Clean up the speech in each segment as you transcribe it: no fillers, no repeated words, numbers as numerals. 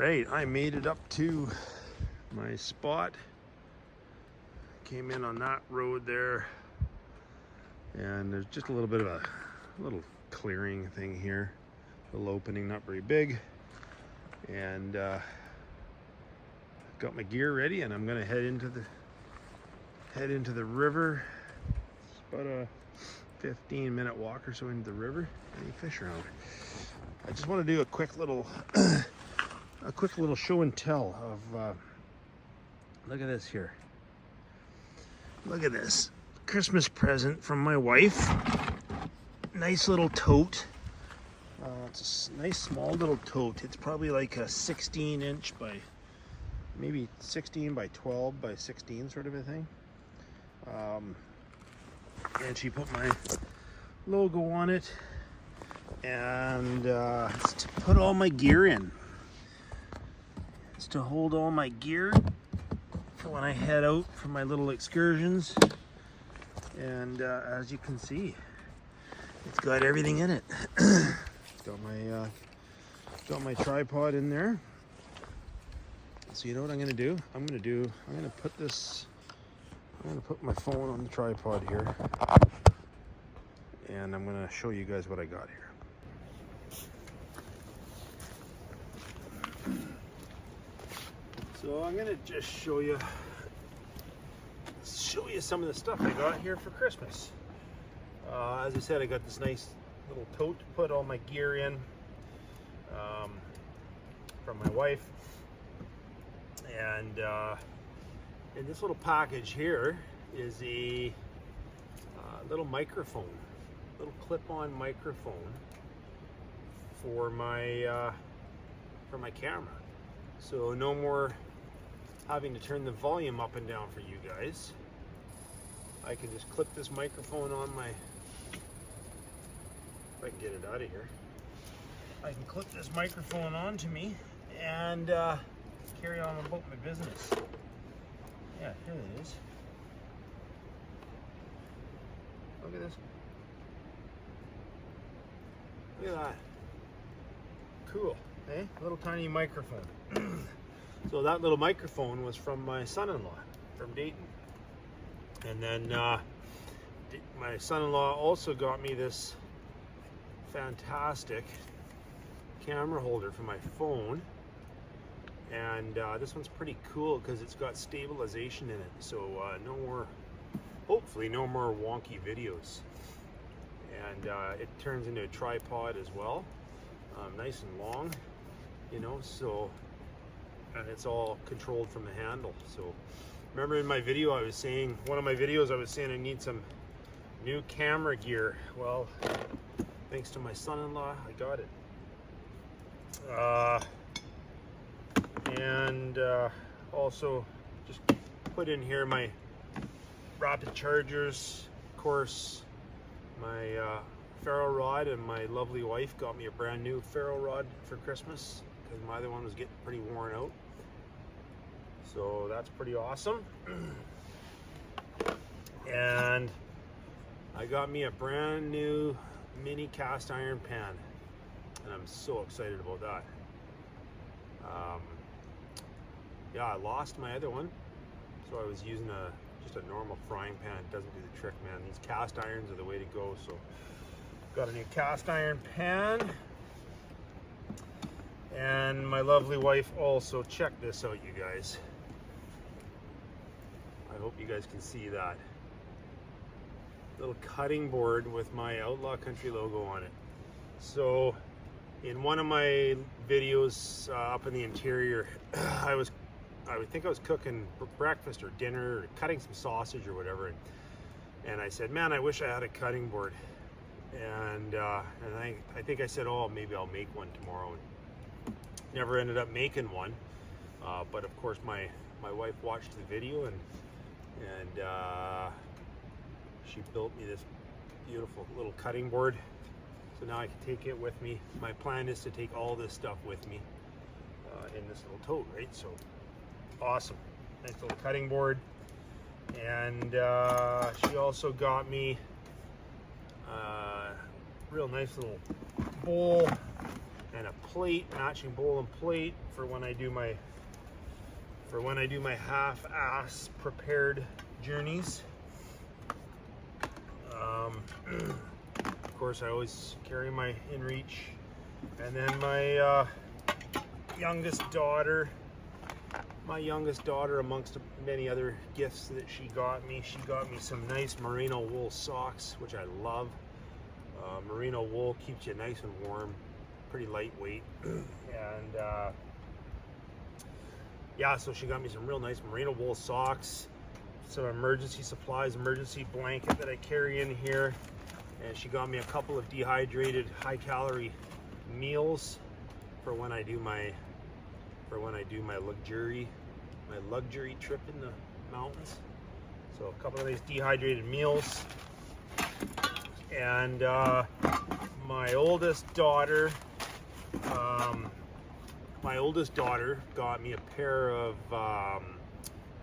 right, I made it up to my spot. Came in on that road there, and there's just a little bit of a little clearing thing here, a little opening, not very big, and got my gear ready, and I'm gonna head into the river. It's about a 15-minute walk or so into the river. Any fish around? I just want to do a quick little show and tell of look at this here. Look at this Christmas present from my wife. Nice little tote. It's a nice small little tote. It's probably like a 16-inch by maybe 16 by 12 by 16 sort of a thing. And she put my logo on it, and it's to put all my gear in. It's to hold all my gear for when I head out for my little excursions. And as you can see, it's got everything in it. It's got my tripod in there. So you know what I'm gonna do? I'm gonna put my phone on the tripod here, and I'm gonna show you guys what I got here. So I'm gonna just show you some of the stuff I got here for Christmas. As I said, I got this nice little tote to put all my gear in, from my wife, and in this little package here is a little microphone, little clip-on microphone for my camera. So no more having to turn the volume up and down for you guys. I can just clip this microphone on my, if I can get it out of here, I can clip this microphone onto me and carry on about my business. Yeah, here it is. Look at this. Look at that. Cool, eh? Little tiny microphone. So that little microphone was from my son-in-law from Dayton. And then my son-in-law also got me this fantastic camera holder for my phone. And this one's pretty cool because it's got stabilization in it. So hopefully no more wonky videos. And it turns into a tripod as well. Nice and long, you know, so, and it's all controlled from the handle. So remember in my video I was saying, one of my videos I was saying I need some new camera gear. Well, thanks to my son-in-law, I got it. And also just put in here my rapid chargers, of course, my ferro rod, and my lovely wife got me a brand new ferro rod for Christmas because my other one was getting pretty worn out. So that's pretty awesome. And I got me a brand new mini cast iron pan, and I'm so excited about that. Yeah, I lost my other one, so I was using just a normal frying pan. It doesn't do the trick, man. These cast irons are the way to go. So got a new cast iron pan, and my lovely wife also, check this out, you guys. I hope you guys can see that little cutting board with my Outlaw Country logo on it. So in one of my videos up in the interior, I think I was cooking breakfast or dinner or cutting some sausage or whatever, and I said, man, I wish I had a cutting board. And I think I said, oh, maybe I'll make one tomorrow. Never ended up making one, but of course my wife watched the video, and she built me this beautiful little cutting board. So now I can take it with me. My plan is to take all this stuff with me in this little tote, right? So awesome, nice little cutting board. And she also got me real nice little bowl and a plate, matching bowl and plate for when I do my half-ass prepared journeys. Of course, I always carry my InReach, and then my youngest daughter, amongst many other gifts that she got me some nice merino wool socks, which I love. Merino wool keeps you nice and warm, pretty lightweight, and yeah, so she got me some real nice merino wool socks, some emergency supplies, emergency blanket that I carry in here, and she got me a couple of dehydrated high-calorie meals for when I do my luxury trip in the mountains. So a couple of these dehydrated meals, and my oldest daughter got me a pair of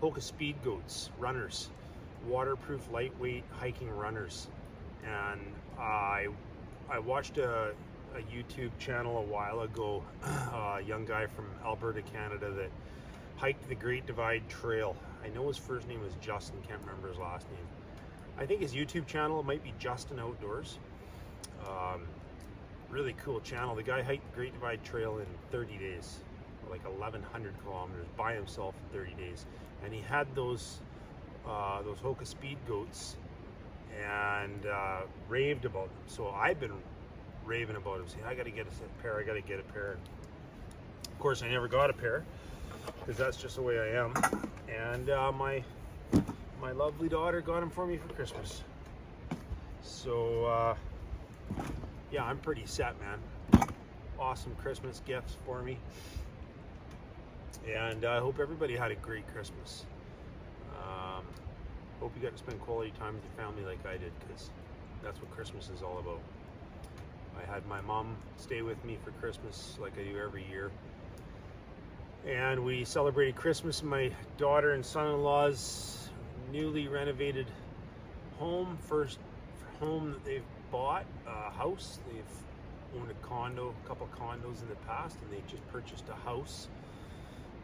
Hoka Speed Goats runners, waterproof, lightweight hiking runners. And I watched a YouTube channel a while ago, a young guy from Alberta, Canada, that hiked the Great Divide Trail. I know his first name was Justin, can't remember his last name. I think his YouTube channel might be Justin Outdoors. Really cool channel. The guy hiked the Great Divide Trail in 30 days, like 1,100 kilometers by himself in 30 days. And he had those Hoka Speed Goats and raved about them. So I've been raving about them, saying I gotta get a pair, I gotta get a pair. Of course, I never got a pair, because that's just the way I am. And my lovely daughter got them for me for Christmas. So yeah, I'm pretty set, man. Awesome Christmas gifts for me, and I hope everybody had a great Christmas. Hope you got to spend quality time with your family like I did, because that's what Christmas is all about. I had my mom stay with me for Christmas like I do every year, and we celebrated Christmas in my daughter and son-in-law's newly renovated home, first home that they've bought, a house. They've owned a couple condos in the past, and they just purchased a house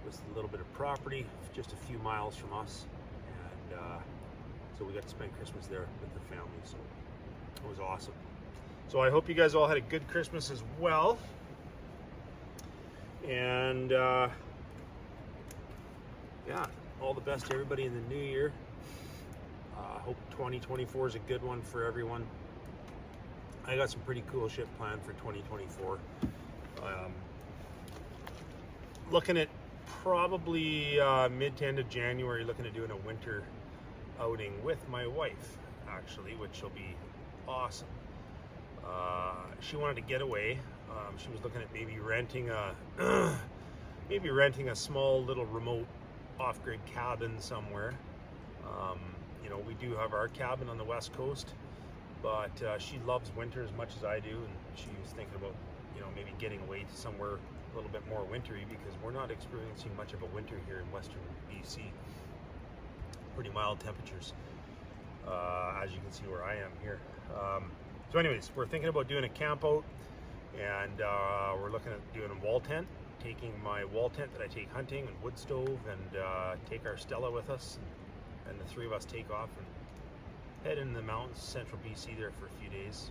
with a little bit of property just a few miles from us, and so we got to spend Christmas there with the family, so it was awesome. So I hope you guys all had a good Christmas as well, and yeah, all the best to everybody in the new year. Hope 2024 is a good one for everyone. I got some pretty cool shit planned for 2024. Looking at probably mid to end of January, looking at doing a winter outing with my wife, actually, which will be awesome. She wanted to get away. She was looking at maybe renting a small little remote off-grid cabin somewhere. You know, we do have our cabin on the west coast, but she loves winter as much as I do, and she was thinking about, you know, maybe getting away to somewhere a little bit more wintry, because we're not experiencing much of a winter here in western BC. Pretty mild temperatures, as you can see where I am here. So anyways, we're thinking about doing a camp out, and we're looking at doing a wall tent, taking my wall tent that I take hunting, and wood stove, and take our Stella with us, and the three of us take off and head into the mountains, central BC there for a few days,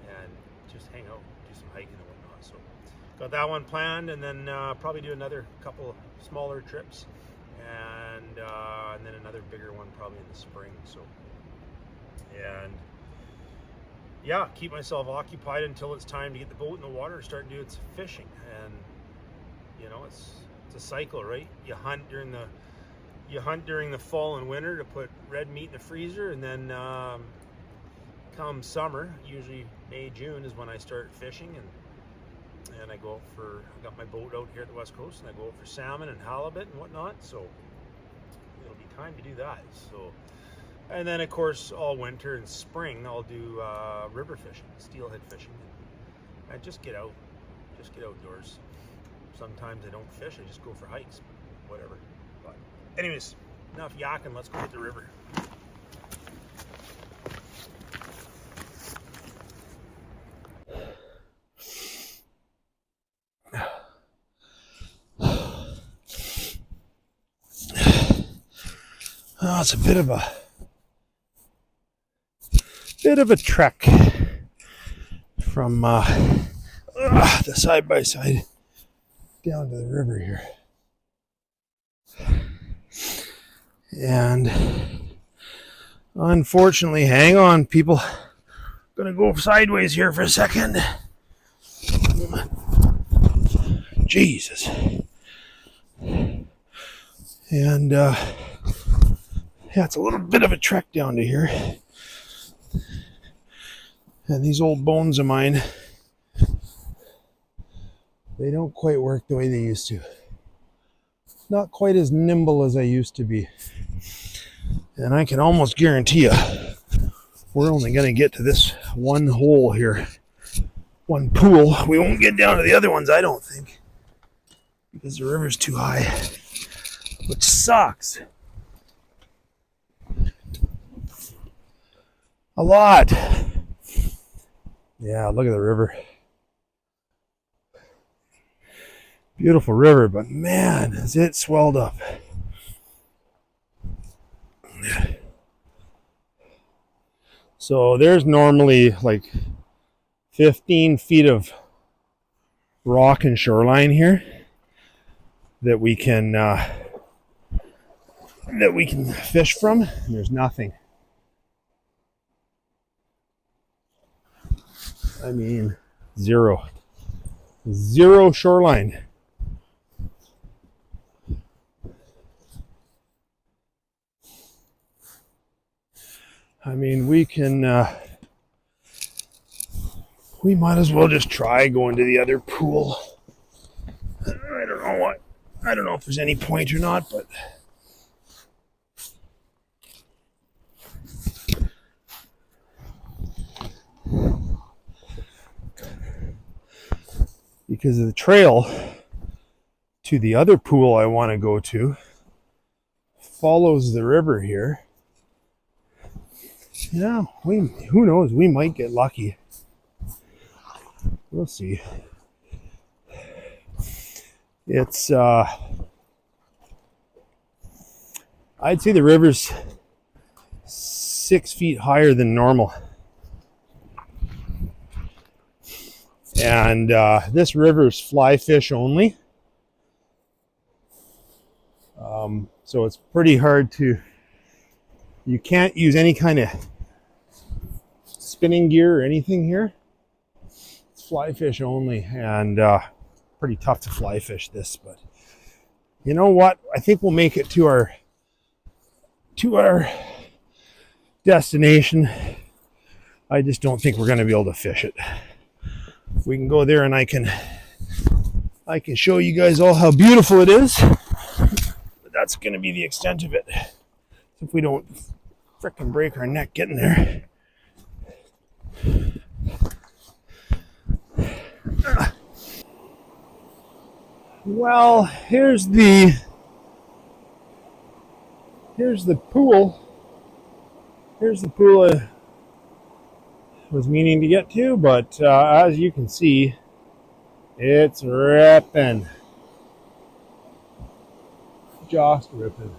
and just hang out, do some hiking and whatnot. So got that one planned, and then probably do another couple of smaller trips, and then another bigger one probably in the spring. So, and yeah, keep myself occupied until it's time to get the boat in the water and start doing some fishing. And you know, it's a cycle, right? You hunt during the fall and winter to put red meat in the freezer, and then come summer, usually May, June, is when I start fishing, and I go out I got my boat out here at the west coast, and I go out for salmon and halibut and whatnot. So it'll be time to do that. So, and then of course all winter and spring I'll do river fishing, steelhead fishing, and just get outdoors. Sometimes I don't fish, I just go for hikes, whatever. But anyways, enough yakking, let's go hit the river. Oh, it's a bit of a trek from the side by side down to the river here. And unfortunately, hang on, people. Gonna go sideways here for a second. Jesus. And yeah, it's a little bit of a trek down to here. And these old bones of mine, they don't quite work the way they used to. Not quite as nimble as I used to be. And I can almost guarantee you, we're only going to get to this one hole here. One pool. We won't get down to the other ones, I don't think. Because the river's too high. Which sucks. A lot. Yeah, look at the river. Beautiful river, but man, has it swelled up. So there's normally like 15 feet of rock and shoreline here that we can fish from, and there's nothing. I mean, zero shoreline. I mean, we might as well just try going to the other pool. I don't know if there's any point or not, but because of the trail to the other pool I want to go to follows the river here. Yeah, who knows? We might get lucky. We'll see. It's I'd say the river's 6 feet higher than normal. And this river's fly fish only. So it's pretty hard to, you can't use any kind of spinning gear or anything here. It's fly fish only, and pretty tough to fly fish this, but you know what? I think we'll make it to our destination. I just don't think we're going to be able to fish it. We can go there and I can show you guys all how beautiful it is. But that's going to be the extent of it. If we don't frickin' break our neck getting there. Well, here's the pool. Here's the pool I was meaning to get to, but as you can see, it's ripping. Just ripping.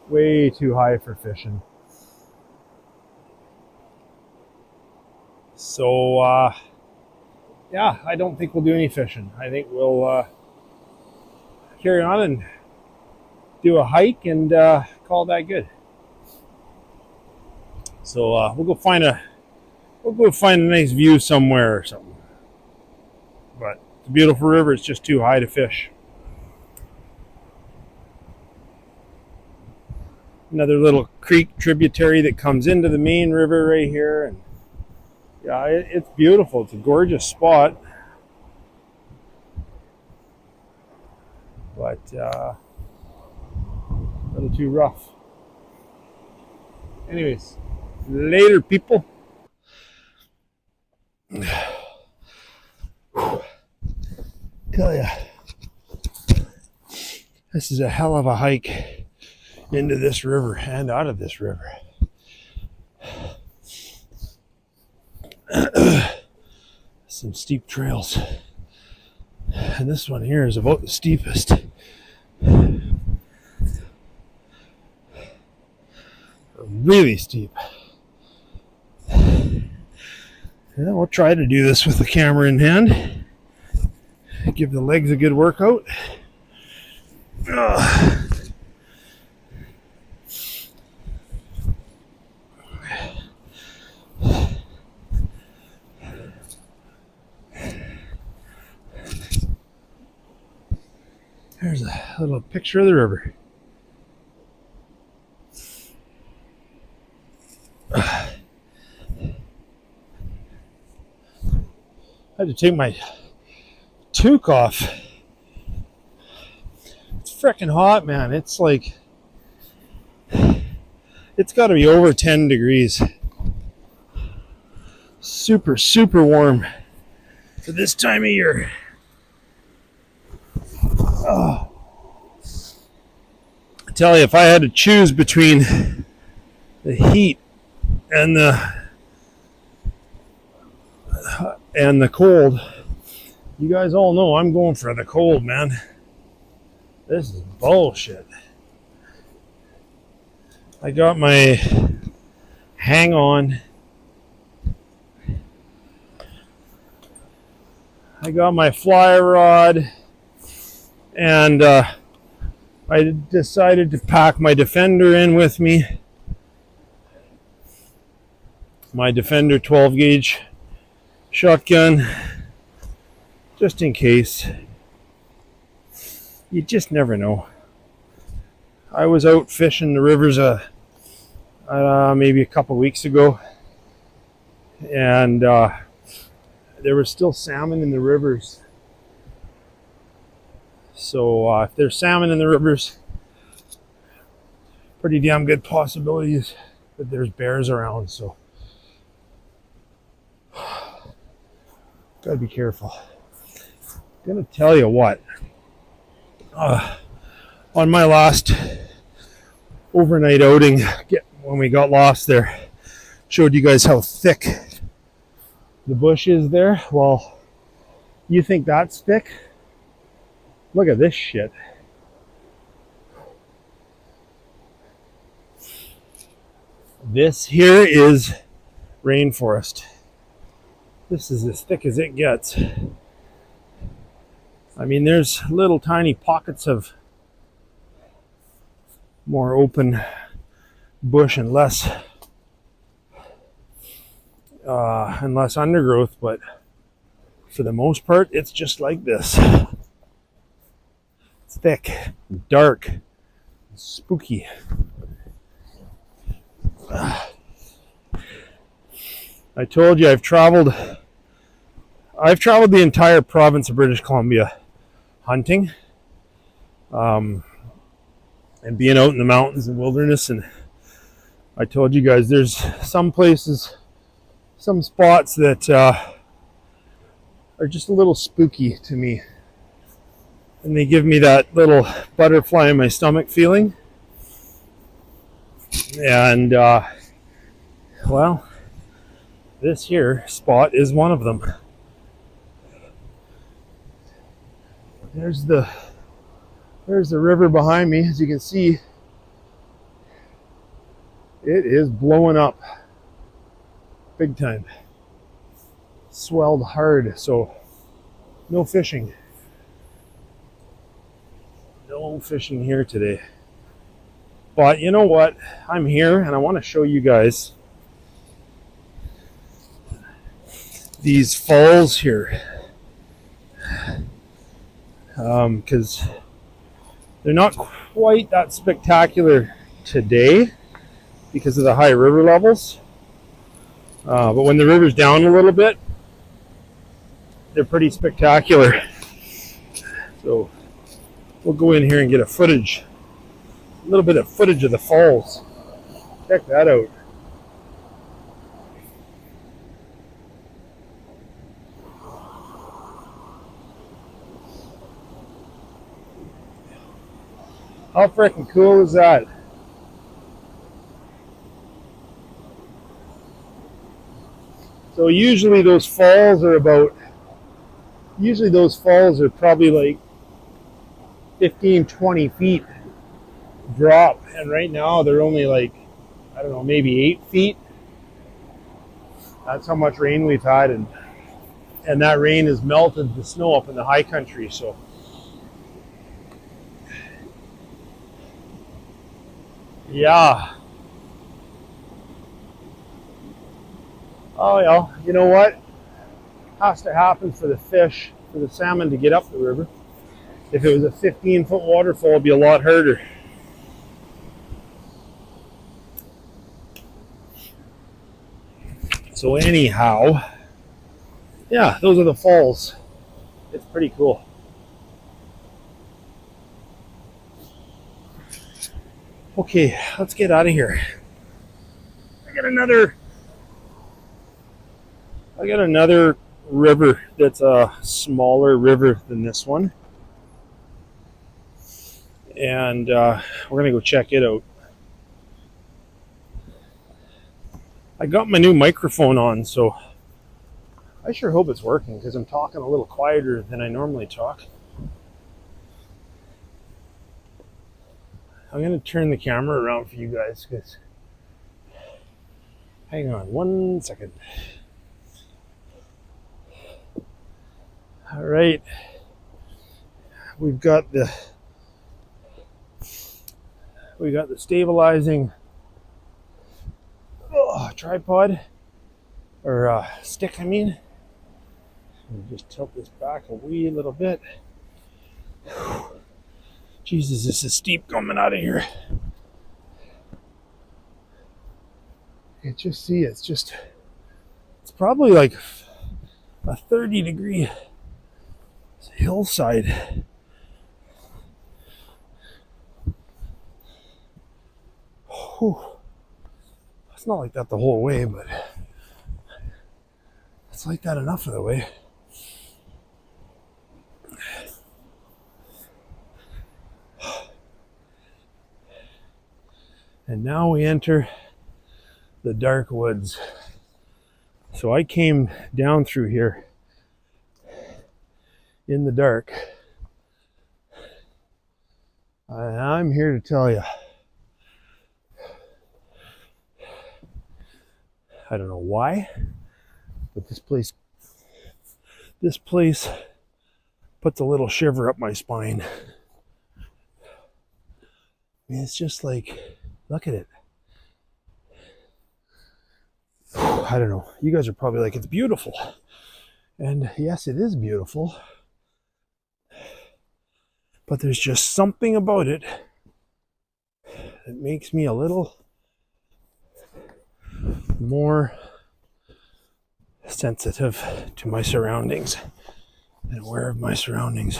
Way too high for fishing. So, yeah, I don't think we'll do any fishing. I think we'll carry on and do a hike and call that good. So we'll go find a nice view somewhere or something. But it's a beautiful river. It's just too high to fish. Another little creek tributary that comes into the main river right here, and yeah, it's beautiful. It's a gorgeous spot. But a little too rough. Anyways, later, people. Tell ya, this is a hell of a hike into this river and out of this river. Some steep trails. And this one here is about the steepest. really steep. Yeah, we'll try to do this with the camera in hand. Give the legs a good workout. There's a little picture of the river. I had to take my toque off. It's freaking hot, man. It's like, it's got to be over 10 degrees. Super, super warm for this time of year. Oh. I tell you, if I had to choose between the heat and the cold, you guys all know I'm going for the cold, man. This is bullshit. I got my hang on. I got my fly rod, and I decided to pack my Defender in with me. My Defender 12 gauge shotgun, just in case. You just never know. I was out fishing the rivers maybe a couple weeks ago, and there were still salmon in the rivers. So if there's salmon in the rivers, pretty damn good possibilities that there's bears around. So gotta be careful. I'm gonna tell you what. On my last overnight outing, when we got lost there, showed you guys how thick the bush is there. Well, you think that's thick? Look at this shit. This here is rainforest. This is as thick as it gets. I mean, there's little tiny pockets of more open bush and less undergrowth, but for the most part, it's just like this. It's thick, dark, spooky. I told you I've traveled the entire province of British Columbia hunting, and being out in the mountains and wilderness. And I told you guys there's some places, some spots that are just a little spooky to me, and they give me that little butterfly in my stomach feeling. And well, this here spot is one of them. There's the river behind me. As you can see, it is blowing up big time. Swelled hard, so no fishing. No fishing here today. But you know what? I'm here and I want to show you guys these falls here. Because they're not quite that spectacular today because of the high river levels. But when the river's down a little bit, they're pretty spectacular. So we'll go in here and get a little bit of footage of the falls. Check that out. How freaking cool is that? So usually those falls are probably like 15, 20 feet drop. And right now they're only like I don't know, maybe 8 feet. That's how much rain we've had, and that rain has melted the snow up in the high country. So yeah. Oh yeah. You know what has to happen for the fish, for the salmon to get up the river? If it was a 15-foot waterfall, it'd be a lot harder. So anyhow, yeah, those are the falls. It's pretty cool. Okay, let's get out of here. I got another river that's a smaller river than this one, and we're gonna go check it out. I got my new microphone on, so I sure hope it's working because I'm talking a little quieter than I normally talk. I'm gonna turn the camera around for you guys because, hang on one second. All right, we've got the stabilizing tripod or stick. I mean, just tilt this back a wee little bit. Jesus, this is steep coming out of here. You just see it's probably like a 30-degree hillside. Whew. It's not like that the whole way, but it's like that enough of the way. And now we enter the dark woods. So I came down through here in the dark. And I'm here to tell you, I don't know why, but this place puts a little shiver up my spine. I mean, it's just like, look at it. I don't know. You guys are probably like, it's beautiful. And yes, it is beautiful. But there's just something about it that makes me a little more sensitive to my surroundings and aware of my surroundings.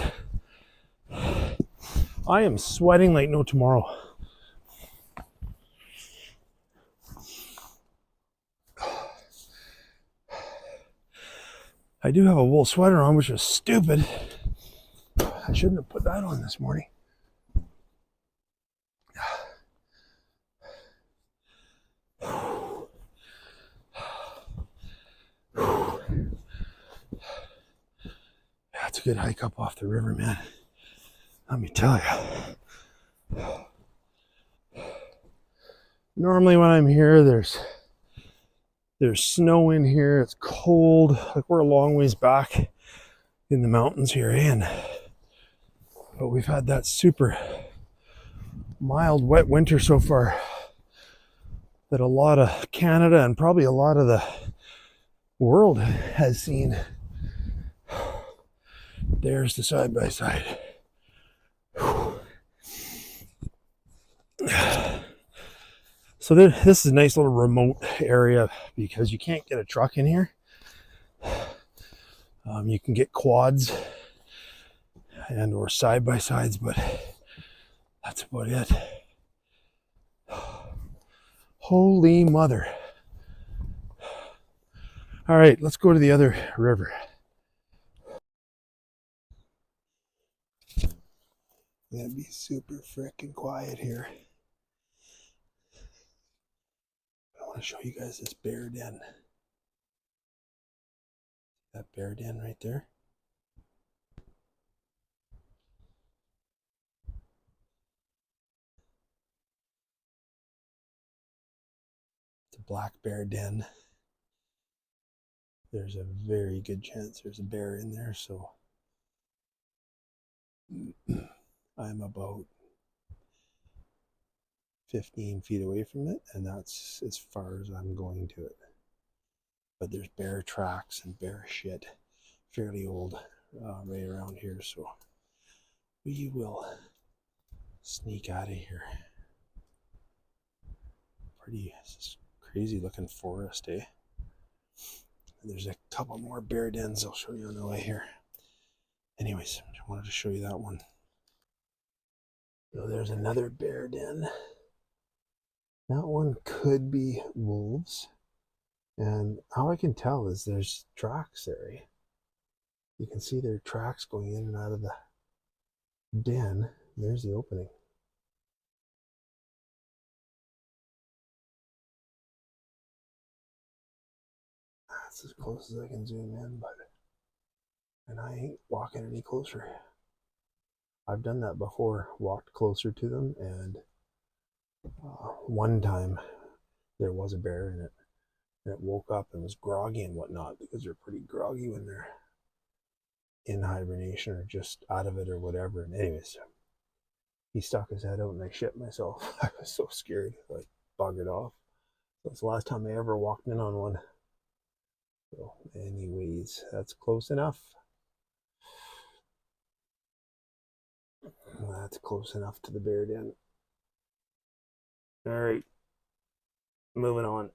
I am sweating like no tomorrow. I do have a wool sweater on, which is stupid. I shouldn't have put that on this morning. That's a good hike up off the river, man. Let me tell you. Normally when I'm here, there's snow in here. It's cold. Like we're a long ways back in the mountains here, but we've had that super mild, wet winter so far that a lot of Canada and probably a lot of the world has seen. There's the side by side. So this is a nice little remote area because you can't get a truck in here. You can get quads and or side by sides, but that's about it. Holy mother. All right, let's go to the other river. I'm gonna be super freaking quiet here. I want to show you guys this bear den. That bear den right there. a black bear den. There's a very good chance there's a bear in there, so I'm about 15 feet away from it, and that's as far as I'm going to it. But there's bear tracks and bear shit, fairly old, right around here, so we will sneak out of here. Pretty crazy looking forest, eh? And there's a couple more bear dens I'll show you on the way here. Anyways, I wanted to show you that one. So there's another bear den. That one could be wolves. And how I can tell is there's tracks there. You can see there are tracks going in and out of the den. There's the opening. That's as close as I can zoom in, and I ain't walking any closer. I've done that before, walked closer to them, and one time there was a bear in it, and it woke up and was groggy and whatnot, because they're pretty groggy when they're in hibernation or just out of it or whatever. And anyways, he stuck his head out and I shit myself. I was so scared, like buggered off. That's the last time I ever walked in on one. So anyways, that's close enough. That's close enough to the bear den. All right, moving on.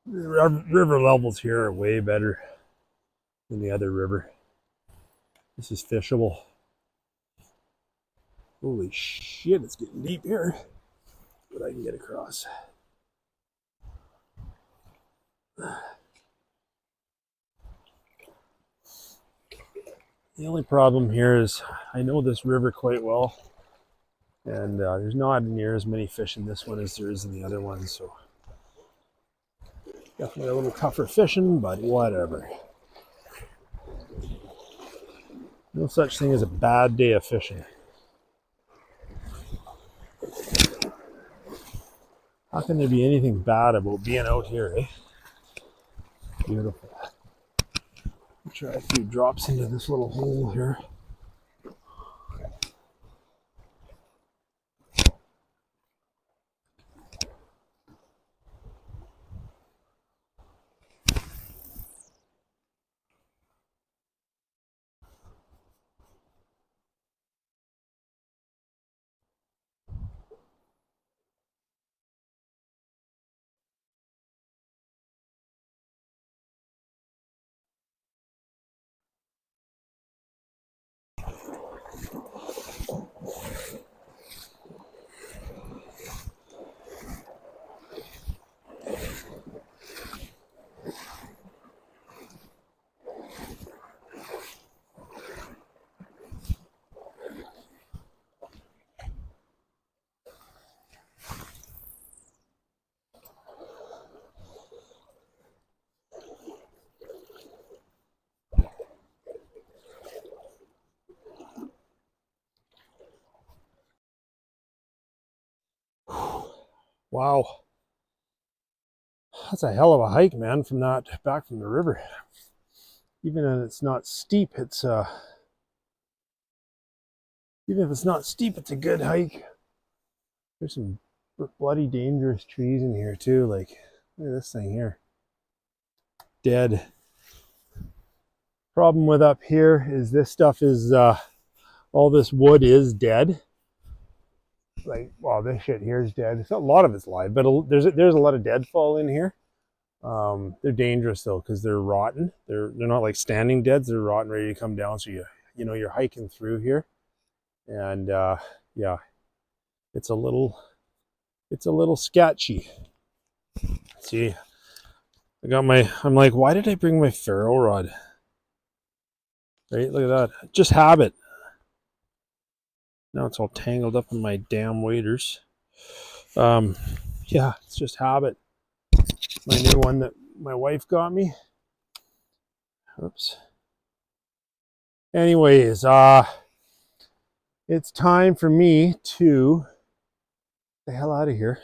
The river levels here are way better than the other river. This is fishable. Holy shit, it's getting deep here. But I can get across. The only problem here is I know this river quite well, and there's not near as many fish in this one as there is in the other one, so definitely a little tougher fishing, but whatever. No such thing as a bad day of fishing. How can there be anything bad about being out here, eh? Beautiful. I'll try a few drops into this little hole here. Wow. That's a hell of a hike, man, from that back from the river. Even if it's not steep, even if it's not steep, it's a good hike. There's some bloody dangerous trees in here too. Like, look at this thing here. Dead. Problem with up here is this stuff is all this wood is dead. Like, well, this shit here is dead. It's a lot of it's live, but there's a lot of deadfall in here. They're dangerous though because they're rotten. They're not like standing deads. They're rotten, ready to come down. So you know you're hiking through here, and yeah, it's a little sketchy. See, I'm like, why did I bring my ferro rod? Right, look at that. Just habit. Now it's all tangled up in my damn waders. Yeah, it's just habit. My new one that my wife got me. Oops. Anyways, it's time for me to get the hell out of here.